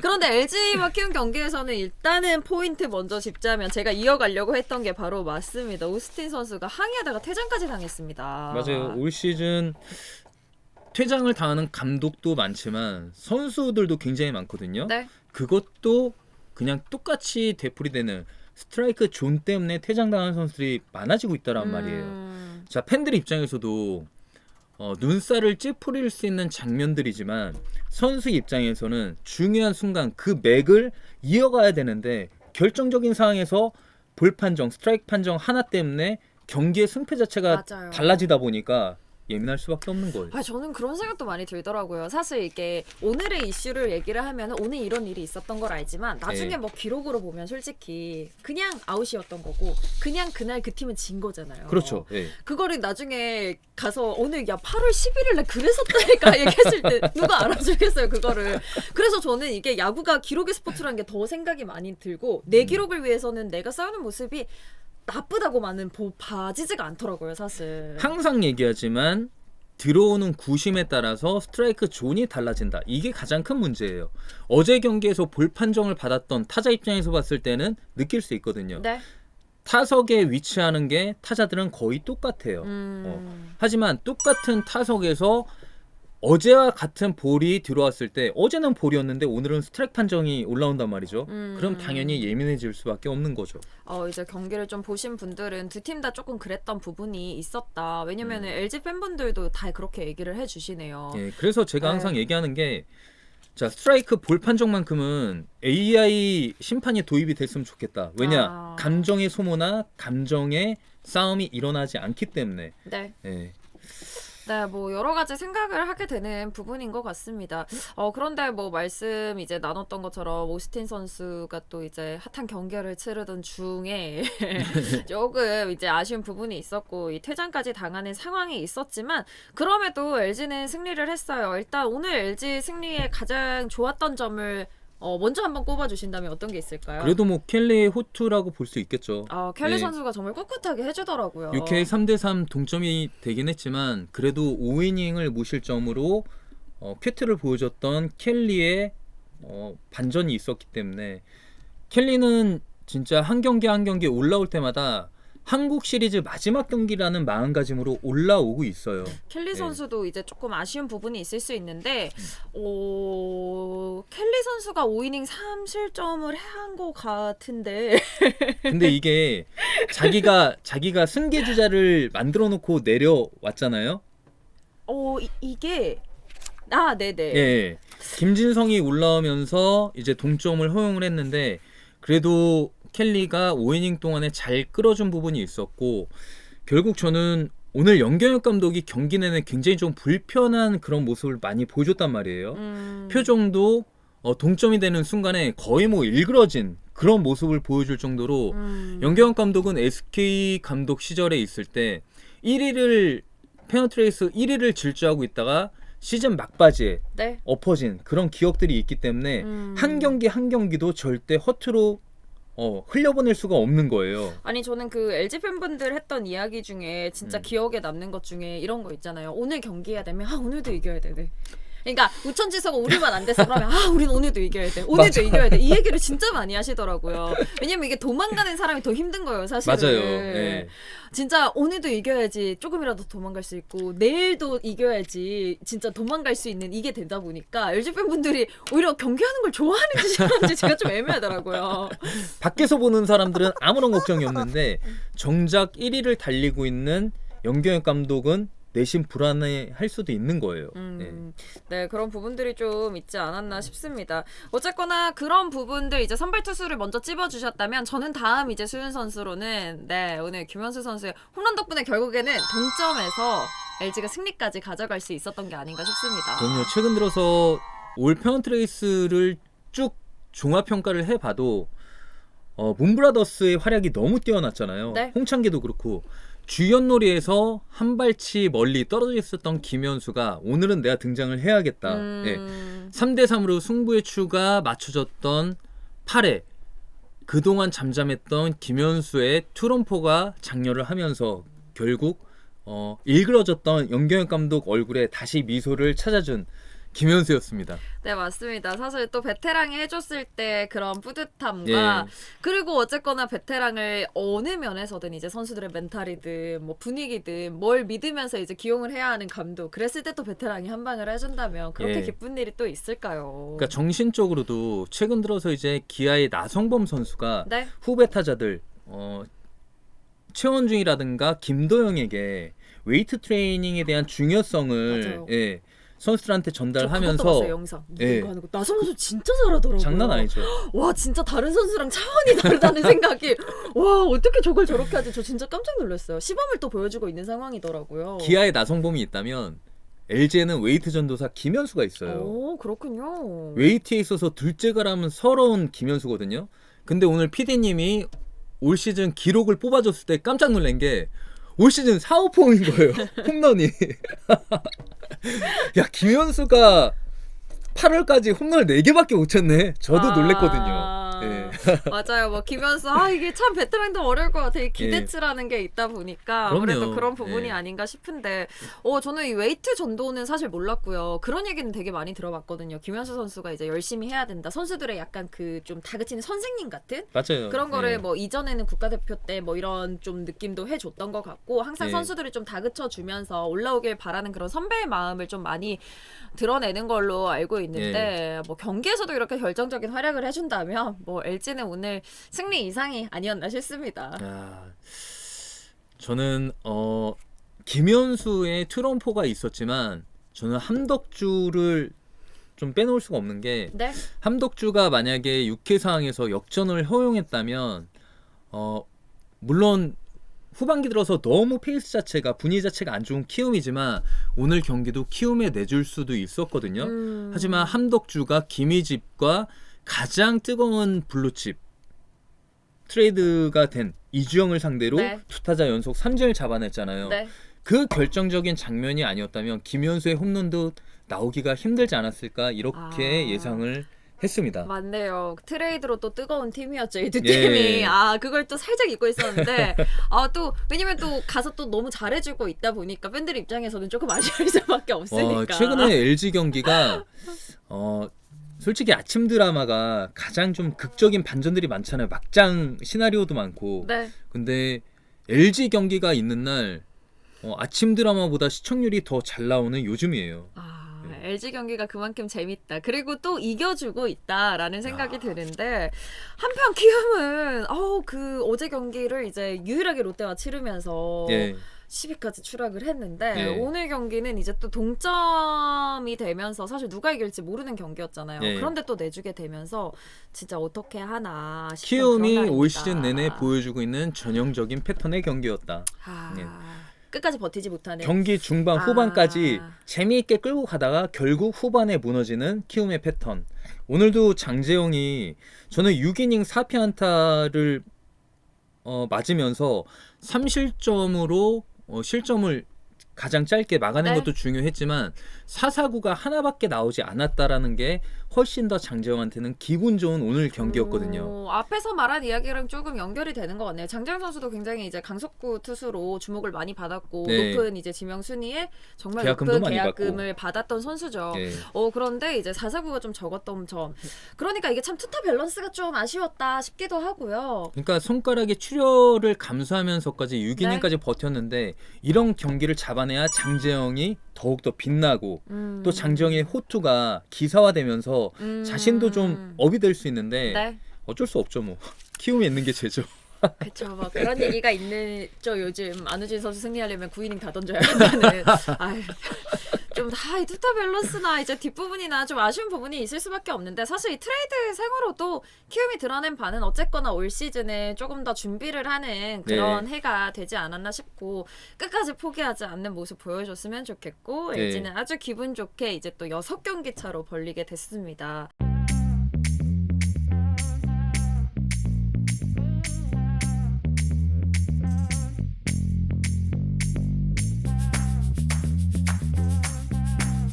그런데 LG와 키움 경기에서는 일단은 포인트 먼저 짚자면 제가 이어가려고 했던 게 바로 맞습니다. 오스틴 선수가 항의하다가 퇴장까지 당했습니다. 맞아요. 올 시즌 퇴장을 당하는 감독도 많지만 선수들도 굉장히 많거든요. 네. 그것도 그냥 똑같이 되풀이되는 스트라이크 존 때문에 퇴장당하는 선수들이 많아지고 있다란 말이에요. 자, 팬들 입장에서도 눈살을 찌푸릴 수 있는 장면들이지만 선수 입장에서는 중요한 순간 그 맥을 이어가야 되는데 결정적인 상황에서 볼 판정, 스트라이크 판정 하나 때문에 경기의 승패 자체가 맞아요. 달라지다 보니까 예민할 수밖에 없는 거예요. 저는 그런 생각도 많이 들더라고요. 사실 이게 오늘의 이슈를 얘기를 하면 오늘 이런 일이 있었던 걸 알지만 나중에 네. 뭐 기록으로 보면 솔직히 그냥 아웃이었던 거고 그냥 그날 그 팀은 진 거잖아요. 그렇죠. 예. 그거를 나중에 가서 오늘 8월 11일에 그랬었다니까 얘기했을 때 누가 알아주겠어요 그거를. 그래서 저는 이게 야구가 기록의 스포츠라는 게 더 생각이 많이 들고 내 기록을 위해서는 내가 싸우는 모습이 나쁘다고만은 봐지지가 않더라고요 사실. 항상 얘기하지만 들어오는 구심에 따라서 스트라이크 존이 달라진다. 이게 가장 큰 문제예요. 어제 경기에서 볼 판정을 받았던 타자 입장에서 봤을 때는 느낄 수 있거든요. 네. 타석에 위치하는 게 타자들은 거의 똑같아요. 하지만 똑같은 타석에서 어제와 같은 볼이 들어왔을 때 어제는 볼이었는데 오늘은 스트라이크 판정이 올라온단 말이죠. 그럼 당연히 예민해질 수밖에 없는 거죠. 이제 경기를 좀 보신 분들은 두 팀 다 조금 그랬던 부분이 있었다. 왜냐면 LG 팬분들도 다 그렇게 얘기를 해주시네요. 예, 그래서 제가 항상 얘기하는 게 자, 스트라이크 볼 판정만큼은 AI 심판이 도입이 됐으면 좋겠다. 왜냐? 감정의 소모나 감정의 싸움이 일어나지 않기 때문에. 네. 예. 네, 뭐 여러 가지 생각을 하게 되는 부분인 것 같습니다. 그런데 뭐 말씀 이제 나눴던 것처럼 오스틴 선수가 또 이제 핫한 경기를 치르던 중에 조금 이제 아쉬운 부분이 있었고 이 퇴장까지 당하는 상황이 있었지만 그럼에도 LG는 승리를 했어요. 일단 오늘 LG 승리에 가장 좋았던 점을 먼저 한번 꼽아주신다면 어떤 게 있을까요? 그래도 뭐 켈리의 호투라고 볼 수 있겠죠. 켈리 네. 선수가 정말 꿋꿋하게 해주더라고요. 6회 3대3 동점이 되긴 했지만 그래도 5이닝을 무실점으로 쾌트를 보여줬던 켈리의 반전이 있었기 때문에 켈리는 진짜 한 경기 한 경기 올라올 때마다 한국 시리즈 마지막 경기라는 마음가짐으로 올라오고 있어요. 켈리 네. 선수도 이제 조금 아쉬운 부분이 있을 수 있는데 켈리 선수가 5이닝 3실점을 한 것 같은데 근데 이게 자기가 승계 주자를 만들어 놓고 내려왔잖아요. 이게 네네. 예. 김진성이 올라오면서 이제 동점을 허용을 했는데 그래도 켈리가 5이닝 동안에 잘 끌어준 부분이 있었고 결국 저는 오늘 연경엽 감독이 경기 내내 굉장히 좀 불편한 그런 모습을 많이 보여줬단 말이에요. 표정도 동점이 되는 순간에 거의 뭐 일그러진 그런 모습을 보여줄 정도로 연경엽 감독은 SK 감독 시절에 있을 때 1위를 페너트레이스 1위를 질주하고 있다가 시즌 막바지에 네. 엎어진 그런 기억들이 있기 때문에 한 경기 한 경기도 절대 허투루 흘려보낼 수가 없는 거예요. 아니 저는 그 LG 팬분들 했던 이야기 중에 진짜 기억에 남는 것 중에 이런 거 있잖아요. 오늘 경기해야 되면 오늘도 이겨야 돼. 네. 그러니까 우천지서가 우리만 안 됐어 그러면 우리는 오늘도 이겨야 돼. 오늘도 맞아. 이겨야 돼. 이 얘기를 진짜 많이 하시더라고요. 왜냐면 이게 도망가는 사람이 더 힘든 거예요 사실은. 맞아요. 네. 진짜 오늘도 이겨야지 조금이라도 도망갈 수 있고 내일도 이겨야지 진짜 도망갈 수 있는 이게 되다 보니까 LG 팬분들이 오히려 경기하는 걸 좋아하는지 싫어하는지 제가 좀 애매하더라고요. 밖에서 보는 사람들은 아무런 걱정이 없는데 정작 1위를 달리고 있는 연경엽 감독은 내심 불안해할 수도 있는 거예요. 네, 그런 부분들이 좀 있지 않았나 싶습니다. 어쨌거나 그런 부분들 이제 선발 투수를 먼저 찝어주셨다면 저는 다음 이제 수윤 선수로는 오늘 김현수 선수의 홈런 덕분에 결국에는 동점에서 LG가 승리까지 가져갈 수 있었던 게 아닌가 싶습니다. 그럼요. 최근 들어서 올 페넌트레이스를 쭉 종합 평가를 해봐도 문브라더스의 활약이 너무 뛰어났잖아요. 네. 홍창기도 그렇고 주연놀이에서 한 발치 멀리 떨어져 있었던 김현수가 오늘은 내가 등장을 해야겠다. 3대3으로 승부의 추가 맞춰졌던 8회 그동안 잠잠했던 김현수의 투런포가 장렬을 하면서 결국 일그러졌던 연경엽 감독 얼굴에 다시 미소를 찾아준 김현수였습니다. 네, 맞습니다. 사실 또 베테랑이 해줬을 때 그런 뿌듯함과 예. 그리고 어쨌거나 베테랑을 어느 면에서든 이제 선수들의 멘탈이든 뭐 분위기든 뭘 믿으면서 이제 기용을 해야 하는 감독. 그랬을 때 또 베테랑이 한 방을 해준다면 그렇게 예. 기쁜 일이 또 있을까요? 그러니까 정신적으로도 최근 들어서 이제 기아의 나성범 선수가 네. 후배 타자들 최원중이라든가 김도영에게 웨이트 트레이닝에 대한 중요성을 맞아요. 예, 선수들한테 저 그것도 전달하면서 봤어요, 영상. 예. 이거 하는 거. 나성호 선수 진짜 잘하더라고요. 장난 아니죠. 와, 진짜 다른 선수랑 차원이 다르다는 생각이. 와, 어떻게 저걸 저렇게 하지? 저 진짜 깜짝 놀랐어요. 시범을 또 보여주고 있는 상황이더라고요. 기아의 나성범이 있다면 LG에는 웨이트 전도사 김현수가 있어요. 오, 그렇군요. 웨이트에 있어서 둘째가라면 서러운 김현수거든요. 근데 오늘 PD님이 올 시즌 기록을 뽑아줬을 때 깜짝 놀란 게 올 시즌 4호포인 거예요. 홈런이. 야, 김현수가 8월까지 홈런을 4개밖에 못 쳤네. 저도 놀랬거든요. 예. 맞아요. 뭐 김현수 이게 참 베테랑도 어려울 것 같아요. 기대치라는 게 있다 보니까 그럼요. 아무래도 그런 부분이 예. 아닌가 싶은데 저는 이 웨이트 전도는 사실 몰랐고요. 그런 얘기는 되게 많이 들어봤거든요. 김현수 선수가 이제 열심히 해야 된다. 선수들의 약간 그 좀 다그치는 선생님 같은 맞아요. 그런 거를 예. 뭐 이전에는 국가대표 때 뭐 이런 좀 느낌도 해줬던 것 같고 항상 예. 선수들이 좀 다그쳐 주면서 올라오길 바라는 그런 선배의 마음을 좀 많이 드러내는 걸로 알고 있는데 뭐 경기에서도 이렇게 결정적인 활약을 해준다면 뭐 LG는 오늘 승리 이상이 아니었나 싶습니다. 아, 저는 김현수의 트럼포가 있었지만 저는 함덕주를 좀 빼놓을 수가 없는 게 네, 함덕주가 만약에 6회 상황에서 역전을 허용했다면 물론 후반기 들어서 너무 페이스 자체가 분위기 자체가 안 좋은 키움이지만 오늘 경기도 키움에 내줄 수도 있었거든요. 하지만 함덕주가 김희집과 가장 뜨거운 블루칩 트레이드가 된 이주영을 상대로 네. 투타자 연속 3진을 잡아냈잖아요. 네. 그 결정적인 장면이 아니었다면 김현수의 홈런도 나오기가 힘들지 않았을까 이렇게 예상을 했습니다. 맞네요. 트레이드로 또 뜨거운 팀이었죠. 이 두 예. 팀이. 그걸 또 살짝 잊고 있었는데 또 왜냐면 또 가서 또 너무 잘해주고 있다 보니까 팬들 입장에서는 조금 아쉬울 수밖에 없으니까. 최근에 LG 경기가 솔직히 아침 드라마가 가장 좀 극적인 반전들이 많잖아요. 막장 시나리오도 많고. 네. 근데 LG 경기가 있는 날 아침 드라마보다 시청률이 더 잘 나오는 요즘이에요. LG 경기가 그만큼 재밌다. 그리고 또 이겨주고 있다라는 생각이 드는데 한편 키움은 그 어제 경기를 이제 유일하게 롯데와 치르면서 예. 10위까지 추락을 했는데 예. 오늘 경기는 이제 또 동점이 되면서 사실 누가 이길지 모르는 경기였잖아요. 예. 그런데 또 내주게 되면서 진짜 어떻게 하나 싶은 키움이 그런 올 날입니다. 시즌 내내 보여주고 있는 전형적인 패턴의 경기였다. 예. 끝까지 버티지 못하는 경기 중반 후반까지 재미있게 끌고 가다가 결국 후반에 무너지는 키움의 패턴. 오늘도 장재영이 저는 6이닝 4피안타를 맞으면서 3실점으로 실점을 가장 짧게 막아낸 네. 것도 중요했지만 4사구가 하나밖에 나오지 않았다라는 게 훨씬 더 장재영한테는 기분 좋은 오늘 경기였거든요. 앞에서 말한 이야기랑 조금 연결이 되는 것 같네요. 장재영 선수도 굉장히 이제 강속구 투수로 주목을 많이 받았고 네. 높은 이제 지명 순위에 정말 계약금도 높은 많이 계약금을 받았던 선수죠. 예. 그런데 이제 4사구가 좀 적었던 점. 그러니까 이게 참 투타 밸런스가 좀 아쉬웠다 싶기도 하고요. 그러니까 손가락에 출혈을 감수하면서까지 6이닝까지 버텼는데 이런 경기를 잡아내야 장재영이 더욱더 빛나고 또 장재영의 호투가 기사화되면서 자신도 좀 업이 될 수 있는데 네. 어쩔 수 없죠 뭐. 키움에 있는 게 죄죠. 그쵸, 뭐 그런 얘기가 있죠. 요즘 안우진 선수 승리하려면 9이닝 다 던져야 한다는. 좀 이 투타 밸런스나 이제 뒷부분이나 좀 아쉬운 부분이 있을 수밖에 없는데 사실 이 트레이드 생으로도 키움이 드러낸 바는 어쨌거나 올 시즌에 조금 더 준비를 하는 그런 해가 되지 않았나 싶고 끝까지 포기하지 않는 모습 보여줬으면 좋겠고 네. LG는 아주 기분 좋게 이제 또 6경기 차로 벌리게 됐습니다.